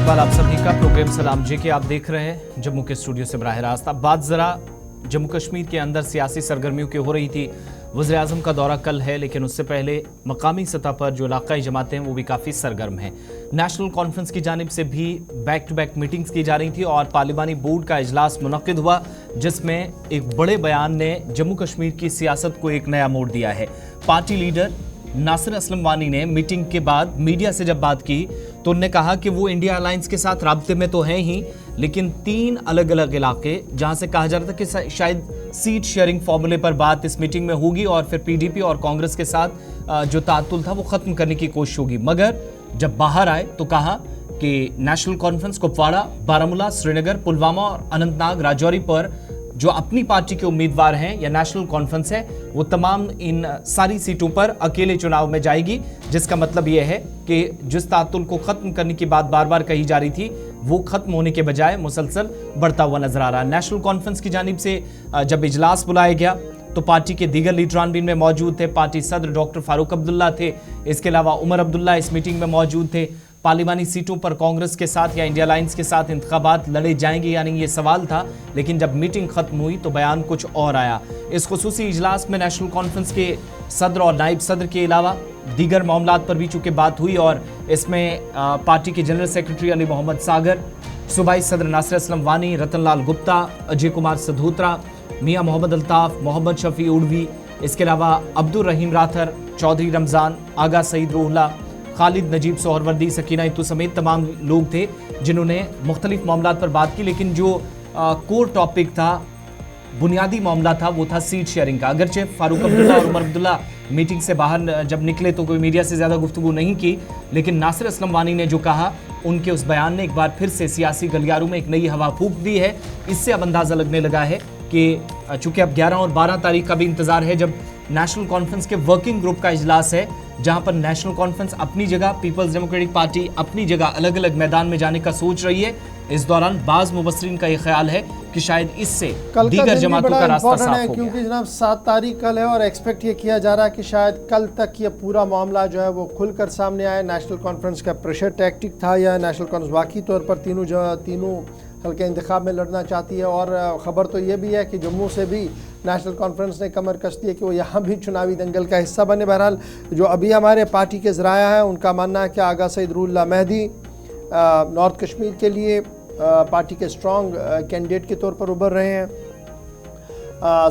इस्तकबाल आप सभी का प्रोग्राम सलाम जी के आप देख रहे हैं जम्मू के स्टूडियो से बराह रास्त। अब बात ज़रा जम्मू कश्मीर के अंदर सियासी सरगर्मियों की हो रही थी। वज़ीर आज़म का दौरा कल है, लेकिन उससे पहले मकामी सतह पर जो इलाकाई जमातें हैं वो भी काफ़ी सरगर्म हैं। नेशनल कॉन्फ्रेंस की जानिब से भी बैक टू बैक मीटिंग्स की जा रही थी और पार्लिमानी बोर्ड का इजलास मुनक्किद हुआ, जिसमें एक बड़े बयान ने जम्मू कश्मीर की सियासत को एक नया मोड़ दिया है। पार्टी लीडर नासिर असलम वानी ने मीटिंग के बाद मीडिया से जब बात की तो उन्होंने कहा कि वो इंडिया अलायंस के साथ राब्ते में तो हैं ही, लेकिन 3 अलग अलग इलाके जहां से कहा जा रहा था कि शायद सीट शेयरिंग फॉर्मूले पर बात इस मीटिंग में होगी और फिर पीडीपी और कांग्रेस के साथ जो तातुल था वो खत्म करने की कोशिश होगी। मगर जब बाहर आए तो कहा कि नेशनल कॉन्फ्रेंस कुपवाड़ा, बारामूला, श्रीनगर, पुलवामा और अनंतनाग, राजौरी पर जो अपनी पार्टी के उम्मीदवार हैं या नेशनल कॉन्फ्रेंस है वो तमाम इन सारी सीटों पर अकेले चुनाव में जाएगी, जिसका मतलब यह है कि जिस तातुल को खत्म करने की बात बार बार कही जा रही थी वो खत्म होने के बजाय मुसलसल बढ़ता हुआ नजर आ रहा है। नेशनल कॉन्फ्रेंस की जानिब से जब इजलास बुलाया गया तो पार्टी के दीगर लीडरान भी इनमें मौजूद थे। पार्टी सदर डॉक्टर फारूक अब्दुल्ला थे, इसके अलावा उमर अब्दुल्ला इस मीटिंग में मौजूद थे। पार्लिमानी सीटों पर कांग्रेस के साथ या इंडिया अलायंस के साथ इंतखाबात लड़े जाएंगे या नहीं ये सवाल था, लेकिन जब मीटिंग खत्म हुई तो बयान कुछ और आया। इस खुसूसी इजलास में नेशनल कॉन्फ्रेंस के सदर और नायब सदर के अलावा दीगर मामलात पर भी चूंकि बात हुई और इसमें पार्टी के जनरल सेक्रेटरी अली मोहम्मद सागर, सूबाई सदर नासिर असलम वानी, रतन लाल गुप्ता, अजय कुमार सधोत्रा, मियां मोहम्मद अल्ताफ, मोहम्मद शफी उड़वी, इसके अलावा अब्दुल रहीम राथर, चौधरी रमज़ान, आगा सईद रोहला, खालिद नजीब सोहरवर्दी, सकीना इत्तू समेत तमाम लोग थे जिन्होंने मुख्तलिफ मामलात पर बात की। लेकिन जो कोर टॉपिक था, बुनियादी मामला था, वो था सीट शेयरिंग का। अगरचे फारूक अब्दुल्ला और उमर अब्दुल्ला मीटिंग से बाहर जब निकले तो कोई मीडिया से ज़्यादा गुफ्तगू नहीं की, लेकिन नासिर असलम वानी ने जो कहा उनके उस बयान ने एक बार फिर से सियासी गलियारों में एक नई हवा फूंक दी है। इससे अब अंदाज़ा लगने लगा है कि चूँकि अब 11 और 12 तारीख का भी इंतज़ार है जब नेशनल कॉन्फ्रेंस के वर्किंग ग्रुप का इजलास है, जहां पर नेशनल कॉन्फ्रेंस अपनी जगह, पीपल्स डेमोक्रेटिक पार्टी अपनी जगह अलग अलग मैदान में जाने का सोच रही है। इस दौरान बाज़ मुबस्सरीन का यह ख्याल है कि शायद इससे दीगर जमातों का रास्ता साफ हो गया। क्योंकि जनाब 7 तारीख कल है और एक्सपेक्ट ये किया जा रहा है कि शायद कल तक ये पूरा मामला जो है वो खुलकर सामने आए। नेशनल कॉन्फ्रेंस का प्रेशर टैक्टिक था या नेशनल कॉन्फ्रेंस वाकई तौर पर तीनों हल्के इंतखाब में लड़ना चाहती है। और ख़बर तो ये भी है कि जम्मू से भी नेशनल कॉन्फ्रेंस ने कमर कस दी है कि वो यहाँ भी चुनावी दंगल का हिस्सा बने। बहरहाल जो अभी हमारे पार्टी के ज़राया है उनका मानना है कि आगा सईद रूहुल्लाह मेहदी नॉर्थ कश्मीर के लिए पार्टी के स्ट्रॉन्ग कैंडिडेट के तौर पर उभर रहे हैं।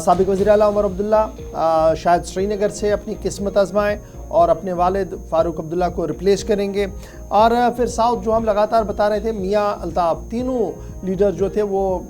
साबिक वज़ीर आला उमर अब्दुल्ला शायद श्रीनगर से अपनी किस्मत आजमाएं और अपने वालिद फारूक अब्दुल्ला को रिप्लेस करेंगे। और फिर साउथ जो हम लगातार बता रहे थे, मियां अल्ताफ, तीनों लीडर जो थे वो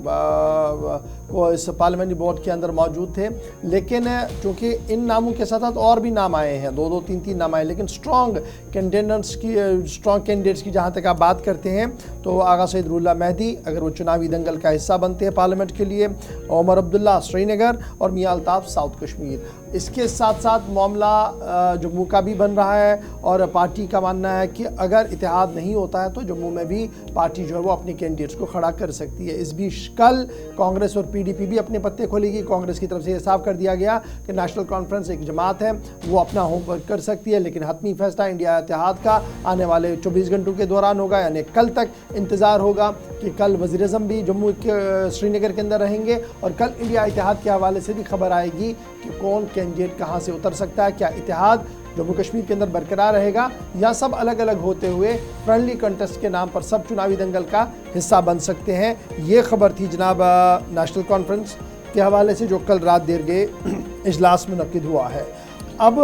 इस पार्लियामेंट्री बोर्ड के अंदर मौजूद थे। लेकिन चूँकि इन नामों के साथ और भी नाम आए हैं, 2-2, 3-3 नाम आए, लेकिन स्ट्रॉन्ग कैंडिडेट्स की जहाँ तक आप बात करते हैं तो आगा सईद रूहुल्लाह मेहदी अगर वो चुनावी दंगल का हिस्सा बनते हैं पार्लियामेंट के लिए, उमर अब्दुल्ला श्रीनगर और मियां अल्ताफ साउथ कश्मीर। इसके साथ साथ मामला जम्मू का भी बन रहा है और पार्टी का मानना है कि अगर इत्तेहाद नहीं होता है तो जम्मू में भी पार्टी जो है वो अपने कैंडिडेट्स को खड़ा कर सकती है। इस बीच कल कांग्रेस और पीडीपी भी अपने पत्ते खोलेगी। कांग्रेस की तरफ से ये साफ कर दिया गया कि नेशनल कॉन्फ्रेंस एक जमात है, वो अपना होमवर्क कर सकती है, लेकिन हतमी फैसला इंडिया इत्तेहाद का आने वाले 24 घंटों के दौरान होगा। यानी कल तक इंतज़ार होगा कि कल वज़ीर आज़म भी जम्मू के श्रीनगर के अंदर रहेंगे और कल इंडिया इत्तेहाद के हवाले से भी खबर आएगी कि कौन कैंडिडेट कहाँ से उतर सकता है। क्या इत्तेहाद जम्मू कश्मीर के अंदर बरकरार रहेगा या सब अलग अलग होते हुए फ्रेंडली कंटेस्ट के नाम पर सब चुनावी दंगल का हिस्सा बन सकते हैं। ये खबर थी जनाब नेशनल कॉन्फ्रेंस के हवाले से जो कल रात देर गए इजलास मुनक्किद हुआ है। अब